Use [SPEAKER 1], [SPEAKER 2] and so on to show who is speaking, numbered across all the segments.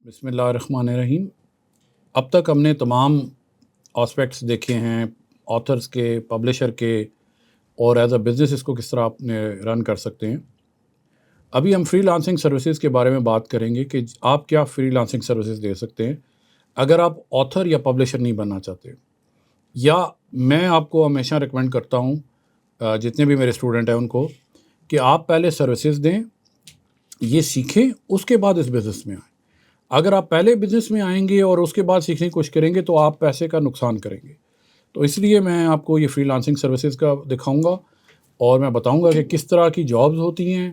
[SPEAKER 1] بسم اللہ الرحمن الرحیم۔ اب تک ہم نے تمام آسپیکٹس دیکھے ہیں آتھرز کے، پبلشر کے، اور ایز اے بزنس اس کو کس طرح آپ نے رن کر سکتے ہیں۔ ابھی ہم فری لانسنگ سروسز کے بارے میں بات کریں گے کہ آپ کیا فری لانسنگ سروسز دے سکتے ہیں اگر آپ آتھر یا پبلشر نہیں بننا چاہتے۔ یا میں آپ کو ہمیشہ ریکمینڈ کرتا ہوں جتنے بھی میرے اسٹوڈنٹ ہیں ان کو کہ آپ پہلے سروسز دیں، یہ سیکھیں، اس کے بعد اس بزنس میں آئیں۔ اگر آپ پہلے بزنس میں آئیں گے اور اس کے بعد سیکھنے کی کوشش کریں گے تو آپ پیسے کا نقصان کریں گے۔ تو اس لیے میں آپ کو یہ فری لانسنگ سروسز کا دکھاؤں گا اور میں بتاؤں گا کہ کس طرح کی جابز ہوتی ہیں،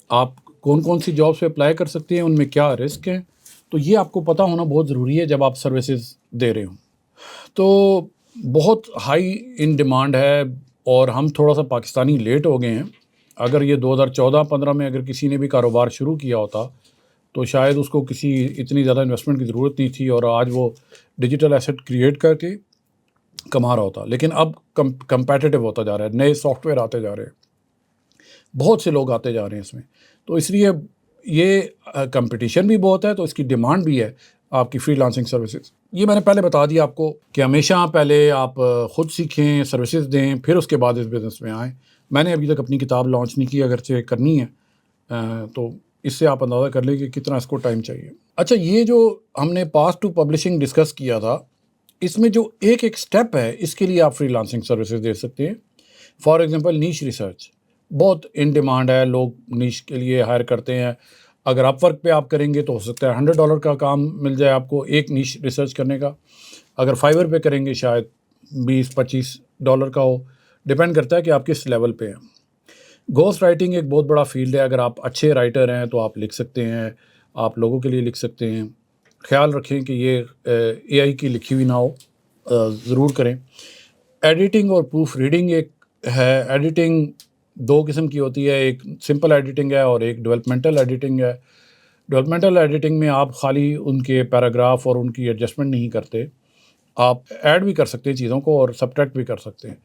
[SPEAKER 1] آپ کون کون سی جابس پہ اپلائی کر سکتے ہیں، ان میں کیا رسک ہیں۔ تو یہ آپ کو پتہ ہونا بہت ضروری ہے جب آپ سروسز دے رہے ہوں۔ تو بہت ہائی ان ڈیمانڈ ہے اور ہم تھوڑا سا پاکستانی لیٹ ہو گئے ہیں۔ اگر یہ 2014-15 میں اگر کسی نے بھی کاروبار شروع کیا ہوتا تو شاید اس کو کسی اتنی زیادہ انویسٹمنٹ کی ضرورت نہیں تھی اور آج وہ ڈیجیٹل ایسٹ کریٹ کر کے کما رہا ہوتا۔ لیکن اب کمپیٹیٹیو ہوتا جا رہا ہے، نئے سافٹ ویئر آتے جا رہے ہیں، بہت سے لوگ آتے جا رہے ہیں اس میں۔ تو اس لیے یہ کمپٹیشن بھی بہت ہے، تو اس کی ڈیمانڈ بھی ہے آپ کی فری لانسنگ سروسز۔ یہ میں نے پہلے بتا دیا آپ کو کہ ہمیشہ پہلے آپ خود سیکھیں، سروسز دیں، پھر اس کے بعد اس بزنس میں آئیں۔ میں نے ابھی تک اپنی کتاب لانچ نہیں کی، اگرچہ کرنی ہے، تو اس سے آپ اندازہ کر لیں کہ کتنا اس کو ٹائم چاہیے۔ اچھا، یہ جو ہم نے پاس ٹو پبلشنگ ڈسکس کیا تھا، اس میں جو ایک ایک سٹیپ ہے اس کے لیے آپ فری لانسنگ سروسز دے سکتے ہیں۔ فار ایگزامپل نیش ریسرچ بہت ان ڈیمانڈ ہے، لوگ نیش کے لیے ہائر کرتے ہیں۔ اگر آپ ورک پہ آپ کریں گے تو ہو سکتا ہے $100 کا کام مل جائے آپ کو ایک نیش ریسرچ کرنے کا۔ اگر فائیور پہ کریں گے شاید $20-25 کا ہو، ڈپینڈ کرتا ہے کہ آپ کس لیول پہ ہیں۔ گھوسٹ رائٹنگ ایک بہت بڑا فیلڈ ہے، اگر آپ اچھے رائٹر ہیں تو آپ لکھ سکتے ہیں، آپ لوگوں کے لیے لکھ سکتے ہیں۔ خیال رکھیں کہ یہ اے آئی کی لکھی ہوئی نہ ہو، ضرور کریں۔ ایڈیٹنگ اور پروف ریڈنگ ایک ہے۔ ایڈیٹنگ دو قسم کی ہوتی ہے، ایک سمپل ایڈیٹنگ ہے اور ایک ڈیولپمنٹل ایڈیٹنگ ہے۔ ڈیولپمنٹل ایڈیٹنگ میں آپ خالی ان کے پیراگراف اور ان کی ایڈجسٹمنٹ نہیں کرتے، آپ ایڈ بھی کر سکتے ہیں چیزوں کو اور سبٹریکٹ بھی کر سکتے ہیں۔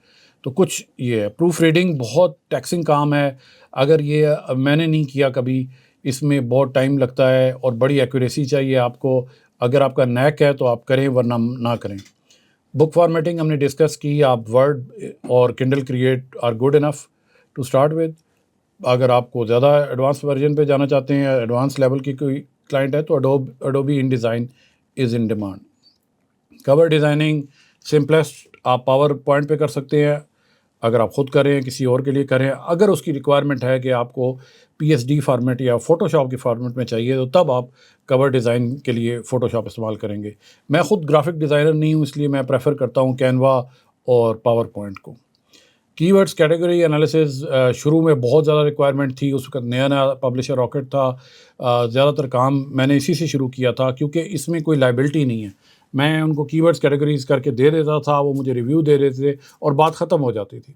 [SPEAKER 1] تو کچھ یہ ہے۔ پروف ریڈنگ بہت ٹیکسنگ کام ہے، اگر یہ میں نے نہیں کیا کبھی، اس میں بہت ٹائم لگتا ہے اور بڑی ایکوریسی چاہیے آپ کو۔ اگر آپ کا نیک ہے تو آپ کریں، ورنہ نہ کریں۔ بک فارمیٹنگ ہم نے ڈسکس کی، آپ ورڈ اور Kindle Create are good enough to start with. اگر آپ کو زیادہ ایڈوانس ورژن پہ جانا چاہتے ہیں، ایڈوانس لیول کی کوئی کلائنٹ ہے، تو Adobe InDesign is in demand. Cover designing simplest آپ پاور پوائنٹ پہ کر سکتے ہیں، اگر آپ خود کریں، کسی اور کے لیے کریں۔ اگر اس کی ریکوائرمنٹ ہے کہ آپ کو PSD فارمیٹ یا فوٹو شاپ کی فارمیٹ میں چاہیے تو تب آپ کور ڈیزائن کے لیے فوٹو شاپ استعمال کریں گے۔ میں خود گرافک ڈیزائنر نہیں ہوں، اس لیے میں پریفر کرتا ہوں کینوا اور پاور پوائنٹ کو۔ کی ورڈز کیٹیگری انالیسز شروع میں بہت زیادہ ریکوائرمنٹ تھی، اس وقت نیا نیا پبلشر راکٹ تھا، زیادہ تر کام میں نے اسی سے شروع کیا تھا کیونکہ اس میں کوئی لائبلٹی نہیں ہے۔ میں ان کو کی ورڈز کیٹیگریز کر کے دے دیتا تھا، وہ مجھے ریویو دے دیتے تھے اور بات ختم ہو جاتی تھی۔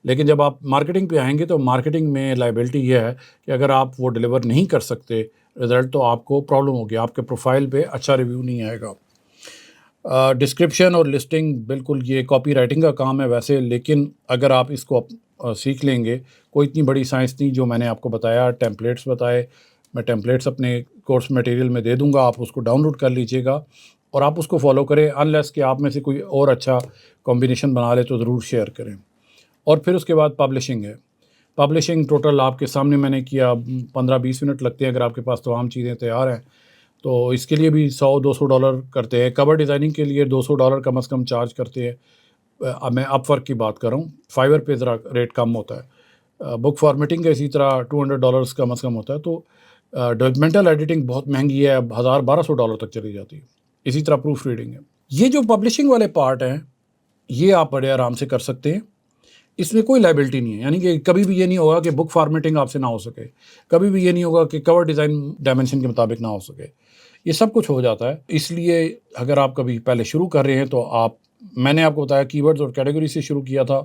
[SPEAKER 1] لیکن جب آپ مارکیٹنگ پہ آئیں گے تو مارکیٹنگ میں لائبلٹی یہ ہے کہ اگر آپ وہ ڈیلیور نہیں کر سکتے رزلٹ، تو آپ کو پرابلم ہوگی، آپ کے پروفائل پہ اچھا ریویو نہیں آئے گا۔ ڈسکرپشن اور لسٹنگ بالکل یہ کاپی رائٹنگ کا کام ہے ویسے، لیکن اگر آپ اس کو سیکھ لیں گے، کوئی اتنی بڑی سائنس نہیں۔ جو میں نے آپ کو بتایا، ٹیمپلیٹس بتائے، میں ٹیمپلیٹس اپنے کورس مٹیریل میں دے دوں گا، آپ اس کو ڈاؤن لوڈ کر لیجیے گا اور آپ اس کو فالو کریں، انلیس کہ آپ میں سے کوئی اور اچھا کمبینیشن بنا لے تو ضرور شیئر کریں۔ اور پھر اس کے بعد پبلشنگ ہے۔ پبلشنگ ٹوٹل آپ کے سامنے میں نے کیا، 15-20 منٹ لگتے ہیں اگر آپ کے پاس تمام چیزیں تیار ہیں، تو اس کے لیے بھی $100-200 کرتے ہیں۔ کور ڈیزائننگ کے لیے $200 کم از کم چارج کرتے ہیں۔ اب میں اپ ورک کی بات کر رہا ہوں، فائیور پہ ذرا ریٹ کم ہوتا ہے۔ بک فارمیٹنگ کا اسی طرح $200 کم از کم ہوتا ہے۔ تو ڈیولپمنٹل ایڈیٹنگ بہت مہنگی ہے، $1000-1200 تک چلی جاتی ہے۔ اسی طرح پروف ریڈنگ ہے۔ یہ جو پبلشنگ والے پارٹ ہیں یہ آپ بڑے آرام سے کر سکتے ہیں، اس میں کوئی لائبلٹی نہیں ہے۔ یعنی کہ کبھی بھی یہ نہیں ہوگا کہ بک فارمیٹنگ آپ سے نہ ہو سکے، کبھی بھی یہ نہیں ہوگا کہ کور ڈیزائن ڈائمنشن کے مطابق نہ ہو سکے، یہ سب کچھ ہو جاتا ہے۔ اس لیے اگر آپ کبھی پہلے شروع کر رہے ہیں تو میں نے آپ کو بتایا کی ورڈز اور کیٹیگری سے شروع کیا تھا،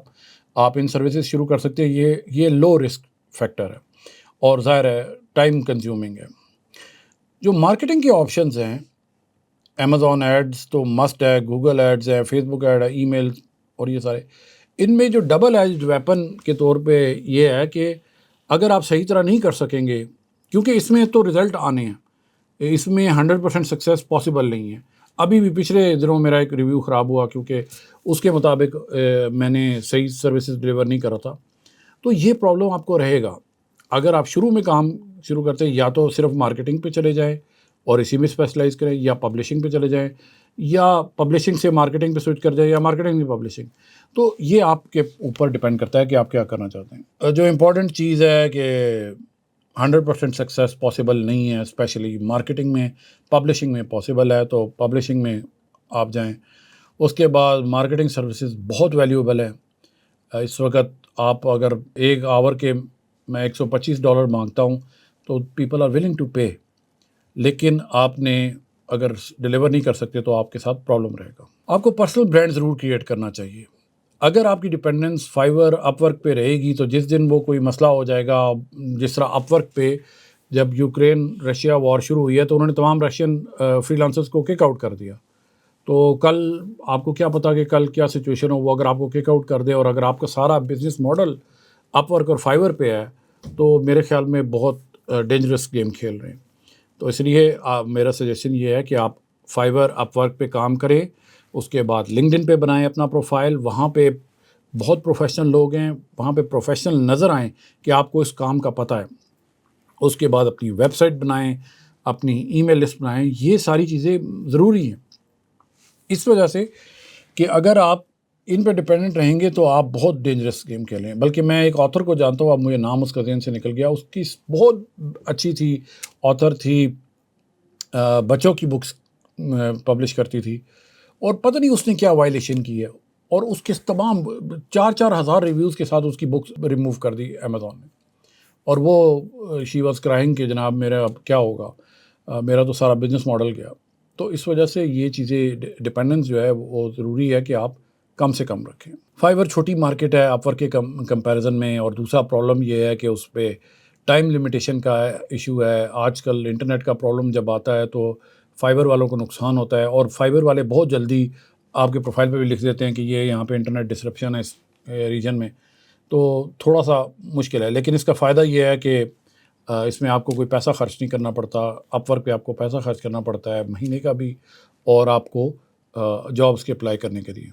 [SPEAKER 1] آپ ان سروسز شروع کر سکتے ہیں۔ یہ لو رسک فیکٹر ہے اور ظاہر ہے ٹائم کنزیومنگ ہے۔ جو مارکیٹنگ کے آپشنز ہیں، امیزون ایڈز تو مسٹ ہے، گوگل ایڈز ہے، فیس بک ایڈ ہے، ای میل اور یہ سارے۔ ان میں جو ڈبل ایجڈ ویپن کے طور پہ یہ ہے کہ اگر آپ صحیح طرح نہیں کر سکیں گے، کیونکہ اس میں تو رزلٹ آنے ہیں، اس میں 100% سکسیس پاسبل نہیں ہے. ابھی بھی پچھلے دنوں میرا ایک ریویو خراب ہوا کیونکہ اس کے مطابق میں نے صحیح سروسز ڈلیور نہیں کرا تھا. تو یہ پرابلم آپ کو رہے گا. اگر آپ شروع میں کام شروع کرتے ہیں یا تو صرف مارکیٹنگ پہ چلے جائیں اور اسی میں اسپیشلائز کریں، یا پبلشنگ پہ چلے جائیں، یا پبلشنگ سے مارکیٹنگ پہ سوئچ کر جائیں، یا مارکیٹنگ سے پبلشنگ. تو یہ آپ کے اوپر ڈپینڈ کرتا ہے کہ آپ کیا کرنا چاہتے ہیں. جو امپورٹنٹ چیز ہے کہ 100% سکسیس پاسبل نہیں ہے، اسپیشلی مارکیٹنگ میں. پبلشنگ میں پاسبل ہے تو پبلشنگ میں آپ جائیں. اس کے بعد مارکیٹنگ سروسز بہت ویلیوبل ہے. اس وقت آپ اگر ایک آور کے میں $125 مانگتا ہوں تو people are willing to pay, لیکن آپ نے اگر ڈلیور نہیں کر سکتے تو آپ کے ساتھ پرابلم رہے گا. آپ کو پرسنل برانڈ ضرور کریٹ کرنا چاہیے. اگر آپ کی ڈپینڈنس فائیور اپ ورک پہ رہے گی تو جس دن وہ کوئی مسئلہ ہو جائے گا، جس طرح اپ ورک پہ جب یوکرین رشیا وار شروع ہوئی ہے تو انہوں نے تمام رشین فری لانسرز کو کک آؤٹ کر دیا. تو کل آپ کو کیا پتا کہ کل کیا سچویشن ہو. وہ اگر آپ کو کک آؤٹ کر دے اور اگر آپ کا سارا بزنس ماڈل اپ ورک اور فائیور پہ ہے تو میرے خیال میں بہت ڈینجرس گیم کھیل رہے ہیں. تو اس لیے میرا سجیشن یہ ہے کہ آپ فائیور اپ ورک پہ کام کریں. اس کے بعد لنکڈ ان پہ بنائیں اپنا پروفائل. وہاں پہ بہت پروفیشنل لوگ ہیں، وہاں پہ پروفیشنل نظر آئیں کہ آپ کو اس کام کا پتہ ہے. اس کے بعد اپنی ویب سائٹ بنائیں، اپنی ای میل لسٹ بنائیں. یہ ساری چیزیں ضروری ہیں اس وجہ سے کہ اگر آپ ان پہ ڈپینڈنٹ رہیں گے تو آپ بہت ڈینجرس گیم کھیلیں. بلکہ میں ایک آتھر کو جانتا ہوں، اب مجھے نام اس کا ذہن سے نکل گیا. اس کی بہت اچھی تھی، آتھر تھی، بچوں کی بکس پبلش کرتی تھی، اور پتہ نہیں اس نے کیا وائلیشن کی ہے اور اس کے تمام 4,000 ریویوز کے ساتھ اس کی بکس ریموو کر دی امیزون نے. اور وہ شی واز کرائنگ کہ جناب میرا اب کیا ہوگا، میرا تو سارا بزنس ماڈل گیا. تو اس وجہ سے یہ چیزیں ڈپینڈنس جو ہے وہ ضروری ہے کہ آپ کم سے کم رکھیں. فائیور چھوٹی مارکیٹ ہے اپ ورک کے کمپیریزن میں. اور دوسرا پرابلم یہ ہے کہ اس پہ ٹائم لمیٹیشن کا ایشو ہے. آج کل انٹرنیٹ کا پرابلم جب آتا ہے تو فائیور والوں کو نقصان ہوتا ہے، اور فائیور والے بہت جلدی آپ کے پروفائل پہ بھی لکھ دیتے ہیں کہ یہ یہاں پہ انٹرنیٹ ڈسرپشن ہے اس ریجن میں. تو تھوڑا سا مشکل ہے، لیکن اس کا فائدہ یہ ہے کہ اس میں آپ کو کوئی پیسہ خرچ نہیں کرنا پڑتا. اپ ورک پہ آپ کو پیسہ خرچ کرنا پڑتا ہے مہینے کا بھی، اور آپ کو جابس کے اپلائی کرنے کے لیے.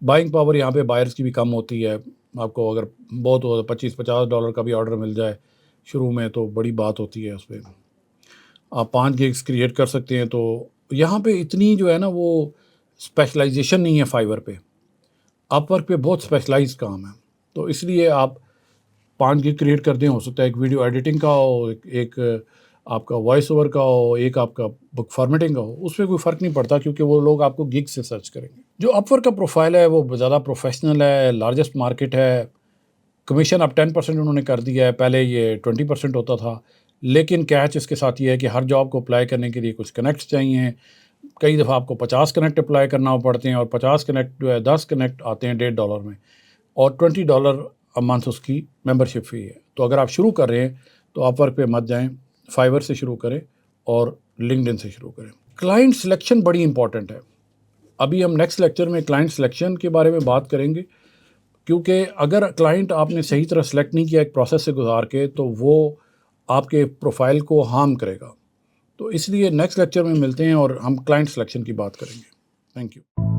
[SPEAKER 1] بائنگ پاور یہاں پہ بائرس کی بھی کم ہوتی ہے. آپ کو اگر بہت ہو $25-50 کا بھی آرڈر مل جائے شروع میں تو بڑی بات ہوتی ہے. اس پہ آپ 5 گیگس کریٹ کر سکتے ہیں. تو یہاں پہ اتنی جو ہے نا وہ اسپیشلائزیشن نہیں ہے فائیور پہ. اپ ورک پہ بہت اسپیشلائز کام ہے. تو اس لیے آپ 5 گیگ کریٹ کر دیں. ہو سکتا ہے ایک ویڈیو ایڈیٹنگ کا ہو، ایک آپ کا وائس اوور کا ہو، ایک آپ کا بک فارمیٹنگ کا ہو. اس پہ کوئی فرق نہیں پڑتا کیونکہ وہ لوگ آپ کو گیگ سے سرچ کریں گے. جو اپ ورک کا پروفائل ہے وہ زیادہ پروفیشنل ہے، لارجسٹ مارکیٹ ہے. کمیشن اب 10% انہوں نے کر دیا ہے، پہلے یہ 20% ہوتا تھا. لیکن کیچ اس کے ساتھ یہ ہے کہ ہر جاب کو اپلائی کرنے کے لیے کچھ کنیکٹس چاہیے. کئی دفعہ آپ کو 50 کنیکٹ اپلائی کرنا پڑتے ہیں، اور 50 کنیکٹ جو ہے 10 کنیکٹ آتے ہیں $1.5 میں، اور $20 منتھ اس کی ممبرشپ فی ہے. تو اگر آپ شروع کر رہے ہیں تو اپ ورک پہ مت جائیں، فائیور سے شروع کریں اور لنکڈ ان سے شروع کریں. کلائنٹ سلیکشن بڑی امپورٹنٹ ہے. ابھی ہم نیکسٹ لیکچر میں کلائنٹ سلیکشن کے بارے میں بات کریں گے، کیونکہ اگر کلائنٹ آپ نے صحیح طرح سلیکٹ نہیں کیا ایک پروسیس سے گزار کے تو وہ آپ کے پروفائل کو ہارم کرے گا. تو اس لیے نیکسٹ لیکچر میں ملتے ہیں اور ہم کلائنٹ سلیکشن کی بات کریں گے. Thank you.